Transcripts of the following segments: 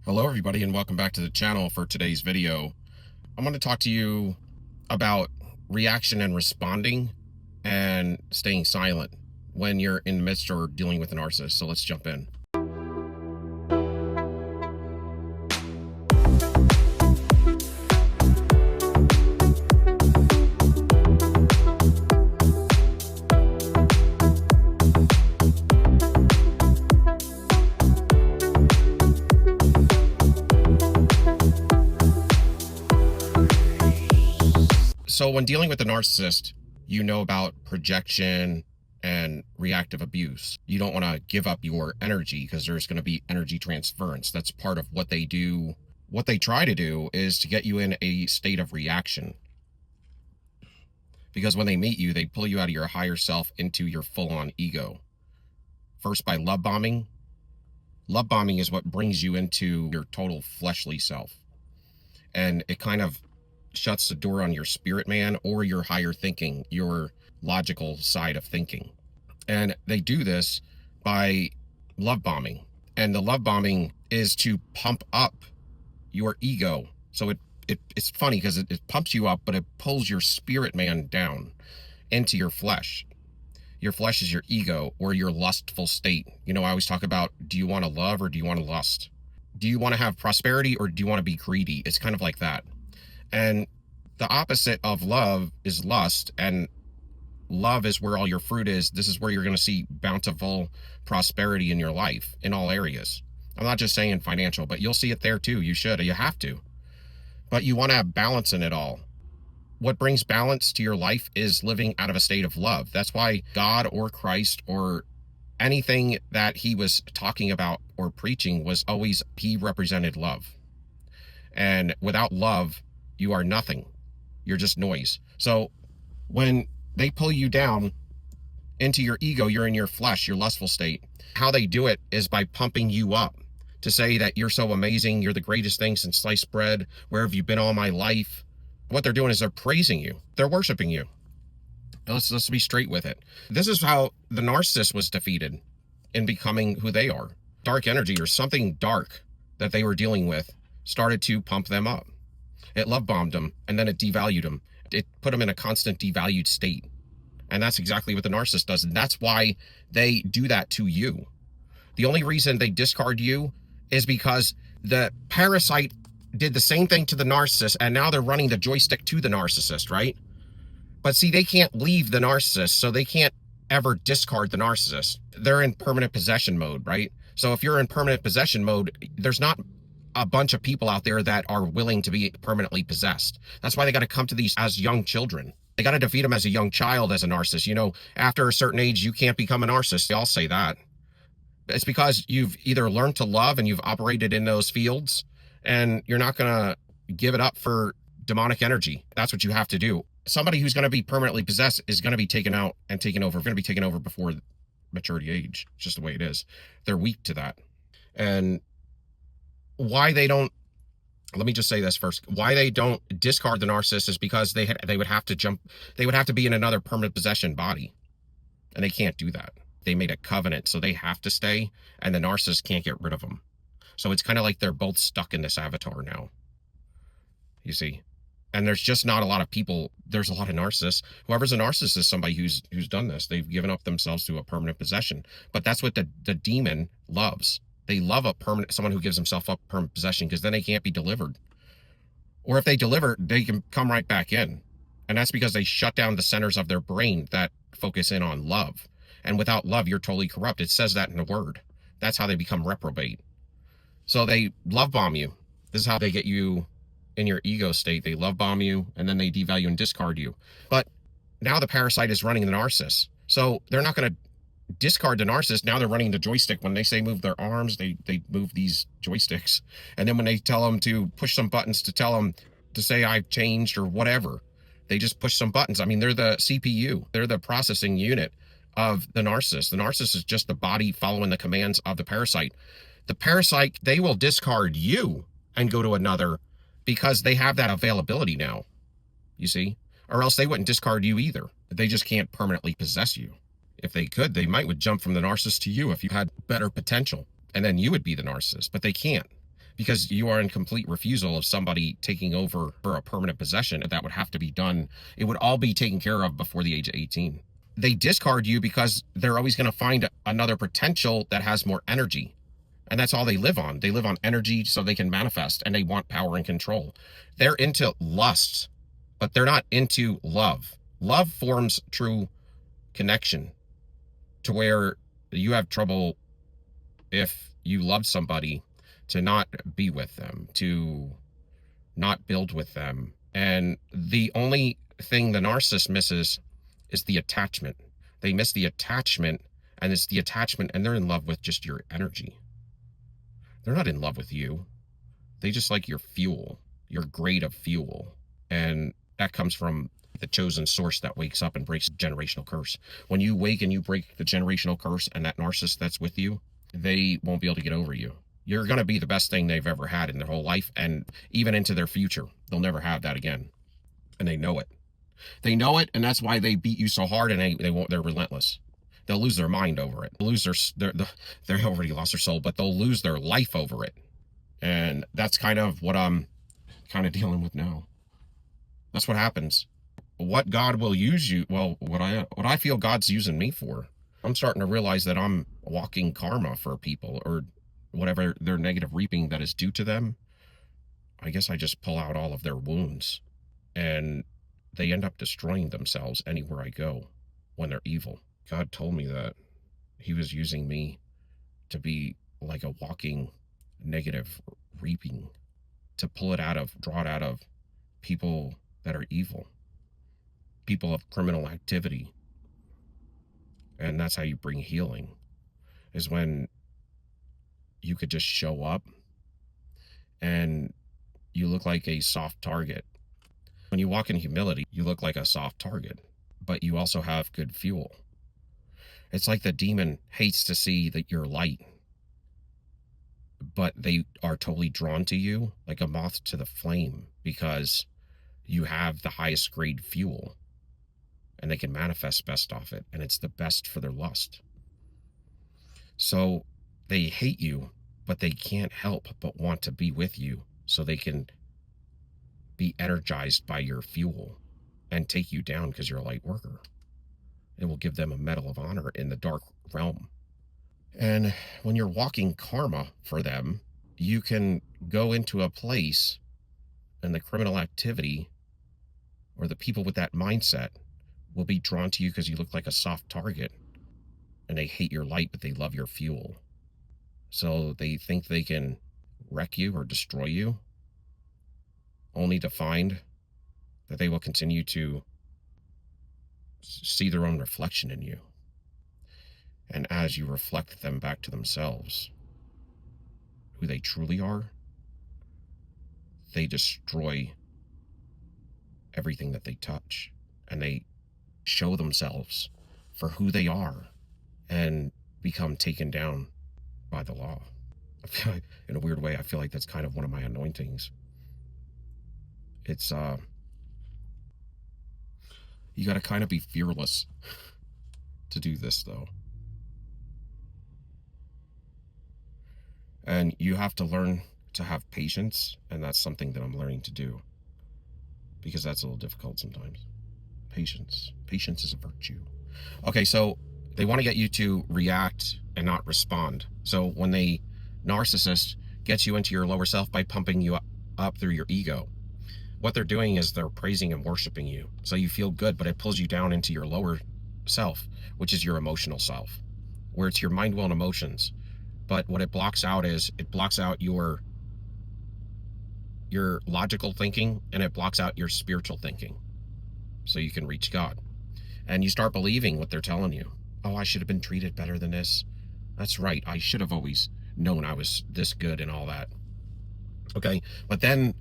Hello everybody and welcome back to the channel. For today's video, I'm going to talk to you about reaction and responding and staying silent when you're in the midst or dealing with a narcissist. So let's jump in. So when dealing with a narcissist, you know about projection and reactive abuse. You don't want to give up your energy because there's going to be energy transference. That's part of what they do. What they try to do is to get you in a state of reaction. Because when they meet you, they pull you out of your higher self into your full-on ego. First by love bombing. Love bombing is what brings you into your total fleshly self. And it kind of shuts the door on your spirit man or your higher thinking, your logical side of thinking. And they do this by love bombing. And the love bombing is to pump up your ego. So it's funny because it pumps you up, but it pulls your spirit man down into your flesh. Your flesh is your ego or your lustful state. You know, I always talk about, do you want to love or do you want to lust? Do you want to have prosperity or do you want to be greedy? It's kind of like that. And the opposite of love is lust, and love is where all your fruit is. This is where you're going to see bountiful prosperity in your life in all areas. I'm not just saying financial, but you'll see it there too. You should, you have to. But you want to have balance in it all. What brings balance to your life is living out of a state of love. That's why God or Christ or anything that he was talking about or preaching was always, he represented love. And without love, you are nothing. You're just noise. So when they pull you down into your ego, you're in your flesh, your lustful state. How they do it is by pumping you up to say that you're so amazing. You're the greatest thing since sliced bread. Where have you been all my life? What they're doing is they're praising you. They're worshiping you. Let's be straight with it. This is how the narcissist was defeated in becoming who they are. Dark energy or something dark that they were dealing with started to pump them up. It love bombed them, and then it devalued them. It put them in a constant devalued state. And that's exactly what the narcissist does. And that's why they do that to you. The only reason they discard you is because the parasite did the same thing to the narcissist, and now they're running the joystick to the narcissist, right? But see, they can't leave the narcissist, so they can't ever discard the narcissist. They're in permanent possession mode, right? So if you're in permanent possession mode, there's not a bunch of people out there that are willing to be permanently possessed. That's why they got to come to these as young children. They got to defeat them as a young child, as a narcissist. You know, after a certain age, you can't become a narcissist. They all say that. It's because you've either learned to love and you've operated in those fields, and you're not going to give it up for demonic energy. That's what you have to do. Somebody who's going to be permanently possessed is going to be taken out and taken over. Going to be taken over before maturity age. It's just the way it is. They're weak to that. And why they don't, let me just say this first, why they don't discard the narcissist is because they would have to be in another permanent possession body, and they can't do that. They made a covenant, so they have to stay, and the narcissist can't get rid of them. So it's kind of like they're both stuck in this avatar now, you see. And there's just not a lot of people. There's a lot of narcissists. Whoever's a narcissist is somebody who's done this. They've given up themselves to a permanent possession. But that's what the demon loves. They love someone who gives himself up permanent possession, because then they can't be delivered. Or if they deliver, they can come right back in. And that's because they shut down the centers of their brain that focus in on love. And without love, you're totally corrupt. It says that in the word. That's how they become reprobate. So they love bomb you. This is how they get you in your ego state. They love bomb you, and then they devalue and discard you. But now the parasite is running the narcissist. So they're not going to discard the narcissist. Now they're running the joystick. When they say move their arms, they move these joysticks. And then when they tell them to push some buttons to tell them to say I've changed or whatever, they just push some buttons. I mean, they're the CPU. They're the processing unit of the narcissist. The narcissist is just the body following the commands of the parasite. The parasite, they will discard you and go to another because they have that availability now, you see, or else they wouldn't discard you either. They just can't permanently possess you. If they could, they might would jump from the narcissist to you if you had better potential, and then you would be the narcissist, but they can't, because you are in complete refusal of somebody taking over for a permanent possession. That would have to be done. It would all be taken care of before the age of 18. They discard you because they're always going to find another potential that has more energy. And that's all they live on. They live on energy so they can manifest, and they want power and control. They're into lust, but they're not into love. Love forms true connection, to where you have trouble, if you love somebody, to not be with them, to not build with them. And the only thing the narcissist misses is the attachment. They miss the attachment, and it's the attachment, and they're in love with just your energy. They're not in love with you. They just like your fuel, your grade of fuel. And that comes from the chosen source that wakes up and breaks the generational curse. When you wake and you break the generational curse, and that narcissist that's with you, they won't be able to get over you. You're going to be the best thing they've ever had in their whole life, and even into their future. They'll never have that again. And they know it. They know it, and that's why they beat you so hard, and they're relentless. They'll lose their mind over it. They're already lost their soul, but they'll lose their life over it. And that's kind of what I'm kind of dealing with now. That's what happens. What God will use you, well, what I feel God's using me for, I'm starting to realize that I'm walking karma for people, or whatever their negative reaping that is due to them. I guess I just pull out all of their wounds, and they end up destroying themselves anywhere I go when they're evil. God told me that he was using me to be like a walking negative reaping, to draw it out of people that are evil, people of criminal activity. And that's how you bring healing, is when you could just show up and you look like a soft target. When you walk in humility, you look like a soft target, but you also have good fuel. It's like the demon hates to see that you're light, but they are totally drawn to you like a moth to the flame, because you have the highest grade fuel, and they can manifest best off it, and it's the best for their lust. So they hate you, but they can't help but want to be with you, so they can be energized by your fuel and take you down because you're a light worker. It will give them a medal of honor in the dark realm. And when you're walking karma for them, you can go into a place, and the criminal activity or the people with that mindset will be drawn to you because you look like a soft target, and they hate your light, but they love your fuel. So they think they can wreck you or destroy you, only to find that they will continue to see their own reflection in you. And as you reflect them back to themselves, who they truly are, they destroy everything that they touch, and they show themselves for who they are and become taken down by the law. I feel like, in a weird way, I feel like that's kind of one of my anointings. It's you got to kind of be fearless to do this, though. And you have to learn to have patience, and that's something that I'm learning to do, because that's a little difficult sometimes. Patience. Patience is a virtue. Okay, so they want to get you to react and not respond. So when the narcissist gets you into your lower self by pumping you up through your ego, what they're doing is they're praising and worshiping you. So you feel good, but it pulls you down into your lower self, which is your emotional self, where it's your mind, will, and emotions. But what it blocks out is, it blocks out your logical thinking, and it blocks out your spiritual thinking, so you can reach God. And you start believing what they're telling you. Oh, I should have been treated better than this. That's right. I should have always known I was this good and all that. Okay. But then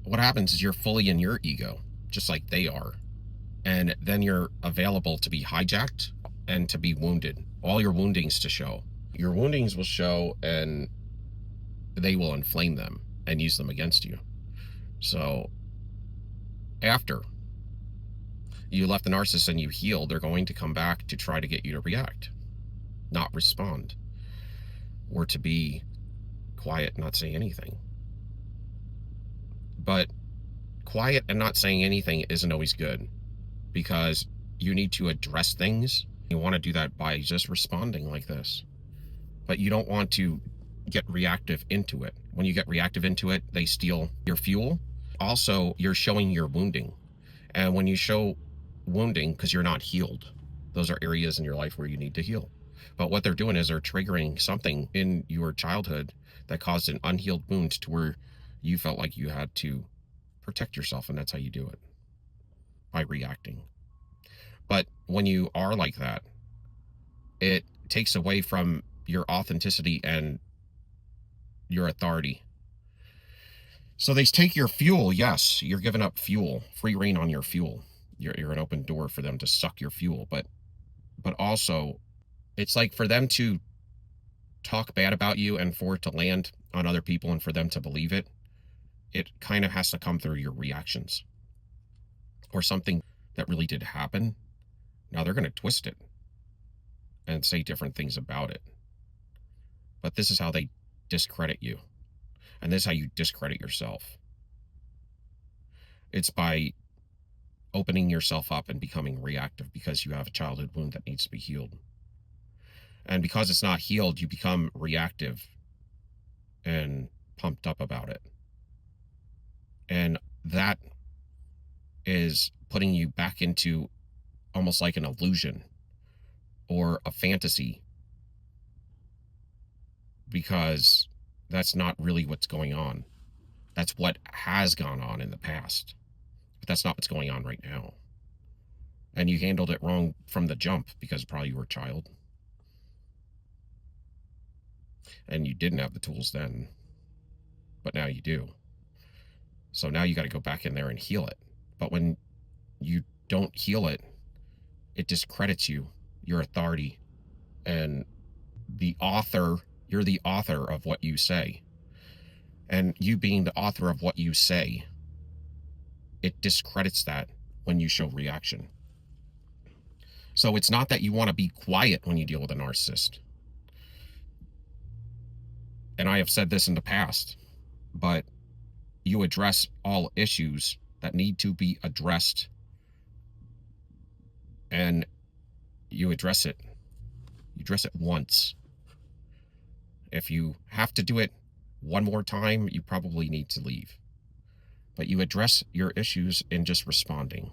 what happens is you're fully in your ego, just like they are. And then you're available to be hijacked and to be wounded. All your woundings to show. Your woundings will show, and they will inflame them and use them against you. So after you left the narcissist and you heal, they're going to come back to try to get you to react, not respond, or to be quiet and not say anything. But quiet and not saying anything isn't always good, because you need to address things. You want to do that by just responding like this. But you don't want to get reactive into it. When you get reactive into it, they steal your fuel. Also, you're showing your wounding. And when you show wounding, because you're not healed, those are areas in your life where you need to heal. But what they're doing is they're triggering something in your childhood that caused an unhealed wound to where you felt like you had to protect yourself, and that's how you do it, by reacting. But when you are like that, it takes away from your authenticity and your authority. So they take your fuel. Yes, you're giving up fuel, free reign on your fuel. You're an open door for them to suck your fuel. But also, it's like for them to talk bad about you and for it to land on other people and for them to believe it, it kind of has to come through your reactions or something that really did happen. Now they're going to twist it and say different things about it. But this is how they discredit you. And this is how you discredit yourself. It's by opening yourself up and becoming reactive because you have a childhood wound that needs to be healed. And because it's not healed, you become reactive and pumped up about it. And that is putting you back into almost like an illusion or a fantasy, because that's not really what's going on. That's what has gone on in the past, but that's not what's going on right now. And you handled it wrong from the jump because probably you were a child and you didn't have the tools then, but now you do. So now you got to go back in there and heal it. But when you don't heal it, it discredits you, your authority, and you're the author of what you say. And you being the author of what you say, it discredits that when you show reaction. So it's not that you want to be quiet when you deal with a narcissist. And I have said this in the past, but you address all issues that need to be addressed, and you address it. You address it once. If you have to do it one more time, you probably need to leave. But you address your issues in just responding,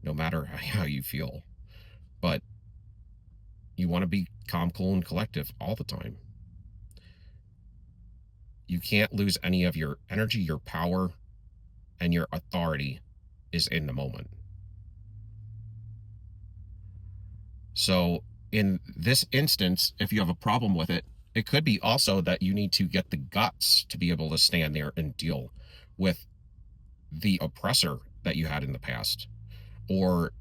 no matter how you feel. But you want to be calm, cool, and collective all the time. You can't lose any of your energy, your power, and your authority is in the moment. So in this instance, if you have a problem with it, it could be also that you need to get the guts to be able to stand there and deal with the oppressor that you had in the past, or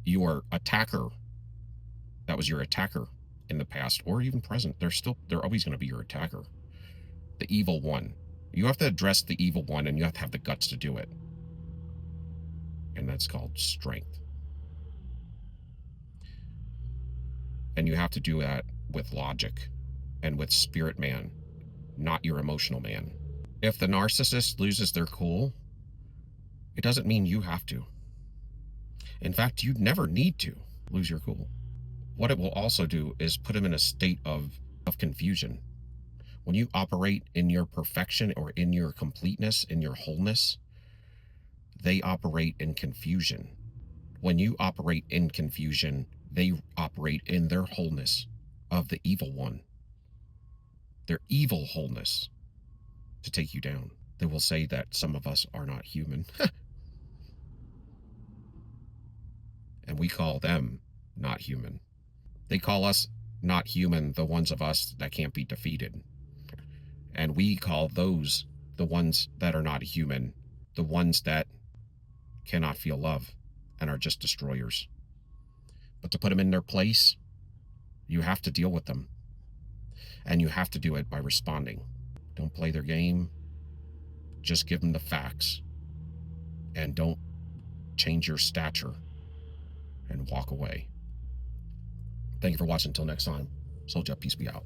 your attacker that was your attacker in the past, or even present. They're always going to be your attacker, the evil one. You have to address the evil one, and you have to have the guts to do it. And that's called strength. And you have to do that with logic and with spirit man, not your emotional man. If the narcissist loses their cool, it doesn't mean you have to. In fact, you never need to lose your cool. What it will also do is put them in a state of confusion. When you operate in your perfection or in your completeness, in your wholeness, they operate in confusion. When you operate in confusion, they operate in their wholeness of the evil one, their evil wholeness, to take you down. They will say that some of us are not human. And we call them not human. They call us not human, the ones of us that can't be defeated. And we call those the ones that are not human, the ones that cannot feel love and are just destroyers. But to put them in their place, you have to deal with them. And you have to do it by responding. Don't play their game. Just give them the facts. And don't change your stature and walk away. Thank you for watching. Until next time. Soldier, peace be out.